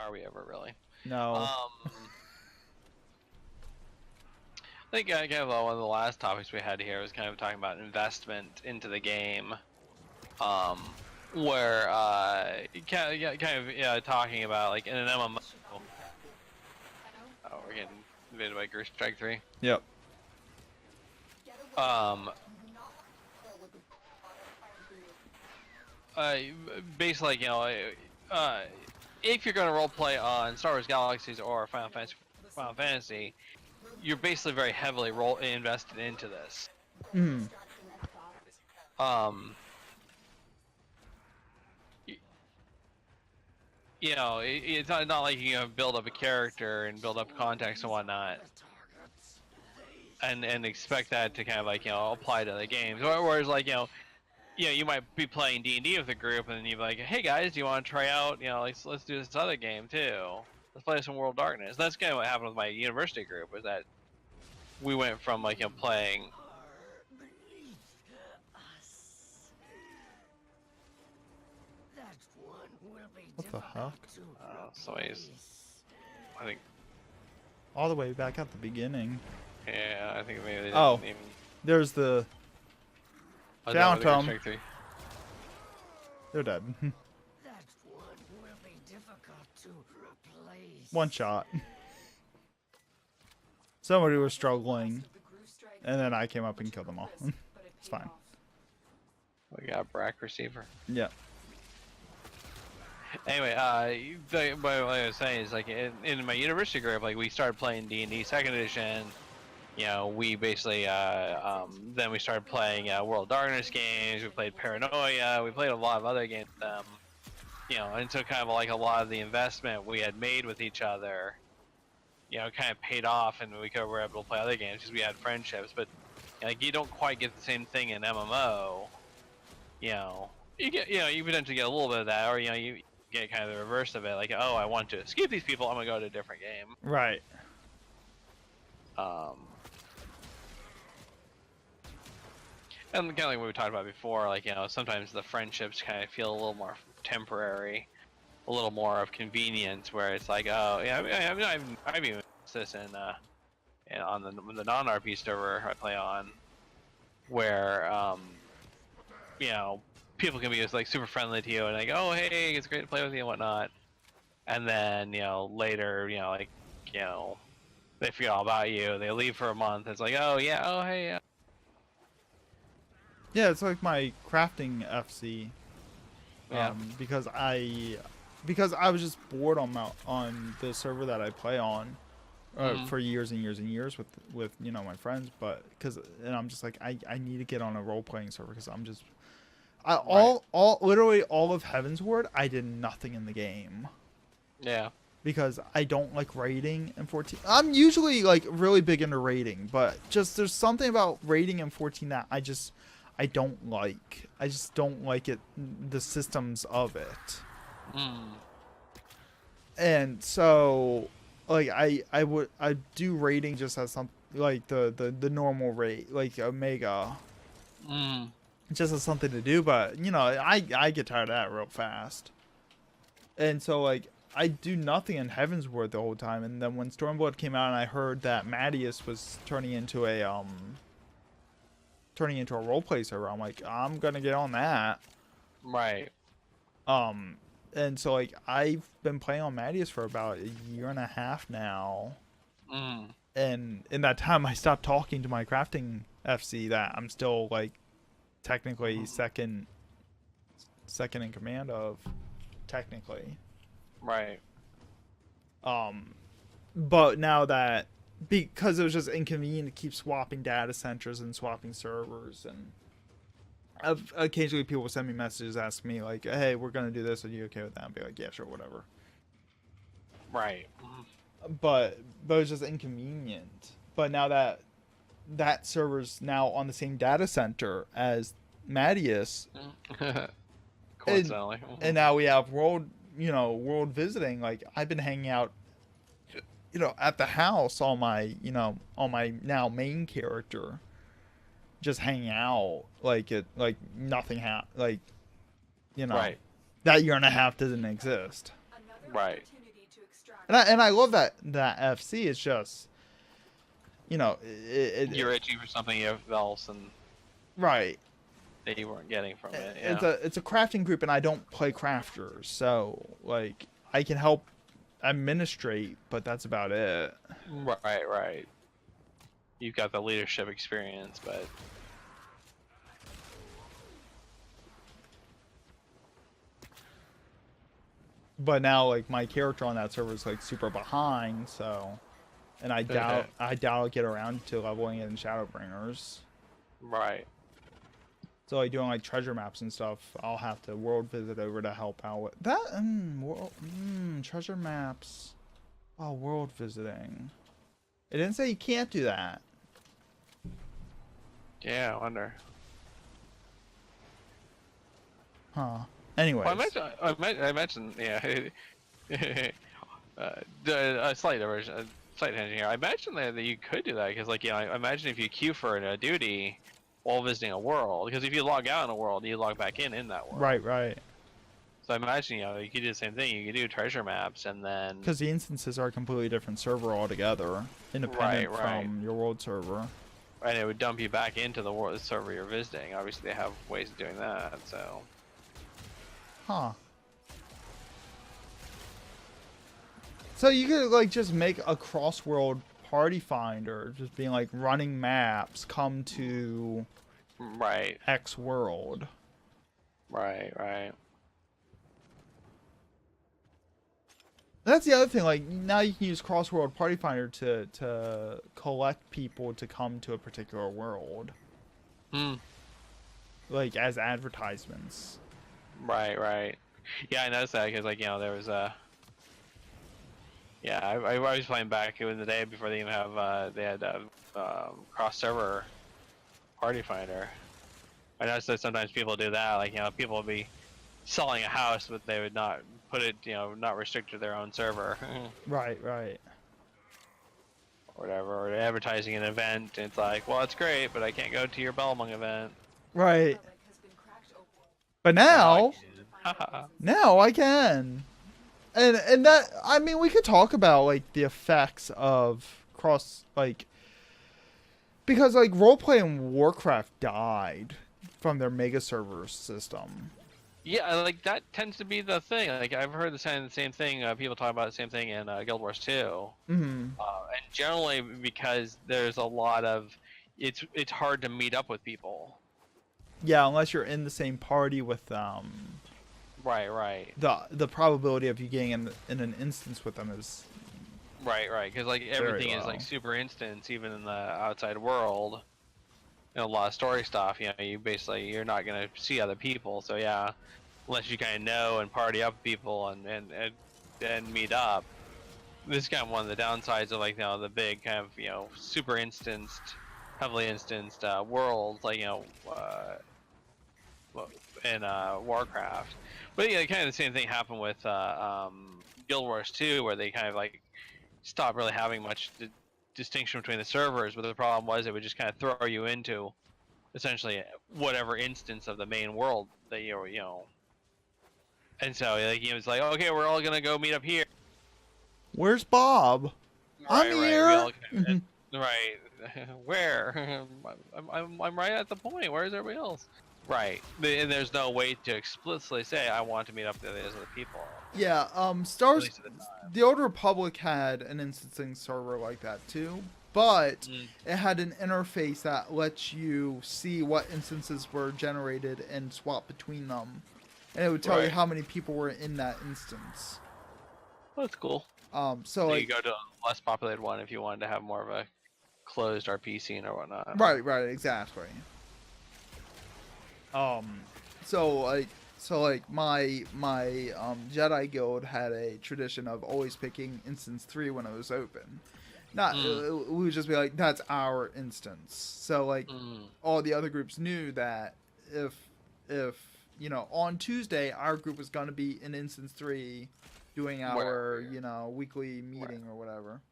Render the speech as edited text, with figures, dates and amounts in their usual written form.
are we ever really? No. I think kind of one of the last topics we had here was kind of talking about investment into the game, where kind of talking about like in an MMO. Oh, we're getting invaded by Group Strike 3. Yep. Basically, like, if you're going to roleplay on Star Wars Galaxies or Final Fantasy, you're basically very heavily invested into this. Mm. It's not like you build up a character and build up context and whatnot, and expect that to kind of like apply to the games. Whereas like you might be playing D&D with a group, and then you're like, hey guys, do you want to try out let's do this other game too. Let's play some World of Darkness. That's kind of what happened with my university group, was that we went from like playing. What the heck? Somebody's, I think. All the way back at the beginning. Yeah, I think maybe they didn't even... There's the Phantom. They're dead. One shot. Somebody was struggling, and then I came up and killed them all. It's fine. We got Brack receiver. Yeah. Anyway, what I was saying is like in my university group, like we started playing D&D 2nd edition. We basically then we started playing World of Darkness games. We played Paranoia. We played a lot of other games. And so kind of like a lot of the investment we had made with each other, kind of paid off, and we were able to play other games because we had friendships. But like you don't quite get the same thing in MMO. You get you potentially get a little bit of that, or you get kind of the reverse of it. Like, oh, I want to escape these people. I'm gonna go to a different game. Right. And kind of like what we talked about before, like sometimes the friendships kind of feel a little more temporary, a little more of convenience, where it's like, oh yeah, I've even this on the non-RP server I play on, where people can be just like super friendly to you and like, oh hey, it's great to play with you and whatnot, and then later they forget all about you, they leave for a month. It's like, oh yeah, oh hey. Yeah, it's like my crafting FC. Yeah. Because I was just bored on the server that I play on for years and years and years with my friends, but and I'm just like, I need to get on a role playing server because I'm just literally all of Heavensward I did nothing in the game. Yeah. Because I don't like raiding in 14. I'm usually like really big into raiding, but just there's something about raiding in 14 that I don't like. I just don't like it, the systems of it. And so like I do raiding just as some like the normal raid, like Omega. Just as something to do, but I get tired of that real fast. And so like I do nothing in Heavensward the whole time, and then when Stormblood came out and I heard that Mattias was turning into a roleplay server, I'm like, I'm gonna get on that. Right. And so like I've been playing on Mattias for about a year and a half now. And in that time I stopped talking to my crafting FC that I'm still like technically second in command of, technically. Right. But now that, because it was just inconvenient to keep swapping data centers and swapping servers, and occasionally people will send me messages, ask me like, hey, we're gonna do this, are you okay with that? I'll be like, yeah, sure, whatever. Right. But it was just inconvenient. But now that server's now on the same data center as Mattias, coincidentally, and now we have world visiting. Like I've been hanging out at the house on my now main character, just hanging out like nothing happened, right. That year and a half doesn't exist. Right. And I love that FC is just, you know, You're itching for something else and right. that you weren't getting from it. It's Yeah. a crafting group, and I don't play crafters, so like I can help administrate, but that's about it. Right, right. You've got the leadership experience, but But now like my character on that server is like super behind, so, and I doubt I'll get around to leveling it in Shadowbringers. right. So like doing like treasure maps and stuff, I'll have to world visit over to help out with that. Treasure maps. Oh, world visiting. It didn't say you can't do that. Yeah, I wonder. Huh. Anyways. Well, I mentioned, yeah. A slight diversion, a slight tangent here. I imagine that you could do that because, like, you know, I imagine if you queue for a duty while visiting a world, because if you log out in a world, you log back in that world. Right, right. So I imagine, you know, you could do the same thing. You could do treasure maps and then. Because the instances are a completely different server altogether, independent from your world server. And it would dump you back into the world server you're visiting. Obviously, they have ways of doing that. So. Huh. So you could like just make a cross-world party finder, just being like running maps, come to Right. X world. Right, right. That's the other thing. Like now you can use cross-world party finder to collect people to come to a particular world. Hmm. Like as advertisements. Right, right. Yeah, I noticed that because, like, you know, there was a. Yeah, I was playing back in the day before they even have they had cross-server party finder. I noticed that sometimes people do that. Like, you know, people would be selling a house, but they would not put it, you know, not restrict to their own server. Right, right. Or whatever, or advertising an event. And it's like, well, it's great, but I can't go to your Belmont event. Right. But now, now I can. And that, I mean, we could talk about like the effects of cross, like, because like Roleplay and Warcraft died from their mega server system. Yeah, like that tends to be the thing. Like I've heard the same thing. People talk about the same thing in Guild Wars 2. Mm-hmm. And generally because there's a lot of, it's hard to meet up with people. Yeah, unless you're in the same party with Right, right. The probability of you getting in an instance with them is right, because like everything is like super instance, even in the outside world. And a lot of story stuff, you know, you're not gonna see other people. So yeah, unless you kind of know and party up with people and meet up. This is kind of one of the downsides of, like, you know, the big kind of, you know, super instanced, heavily instanced worlds, like, you know, in Warcraft. But yeah, kind of the same thing happened with Guild Wars 2, where they kind of like stopped really having much distinction between the servers. But the problem was it would just kind of throw you into essentially whatever instance of the main world that you know. And so like, you know, it's like, okay, we're all gonna go meet up here. Where's Bob? Right, I'm here. Right. Where? I'm right at the point. Where's everybody else? Right. And there's no way to explicitly say I want to meet up with those other people. Yeah. The Old Republic had an instancing server like that too, but it had an interface that lets you see what instances were generated and swap between them, and it would tell you how many people were in that instance. Well, that's cool. So like, you go to a less populated one if you wanted to have more of a closed RP scene or whatnot. Right, exactly. So like my Jedi guild had a tradition of always picking instance 3 when it was open. We would just be like, that's our instance. So like all the other groups knew that if you know, on Tuesday our group was gonna be in instance 3 doing our you know, weekly meeting or whatever.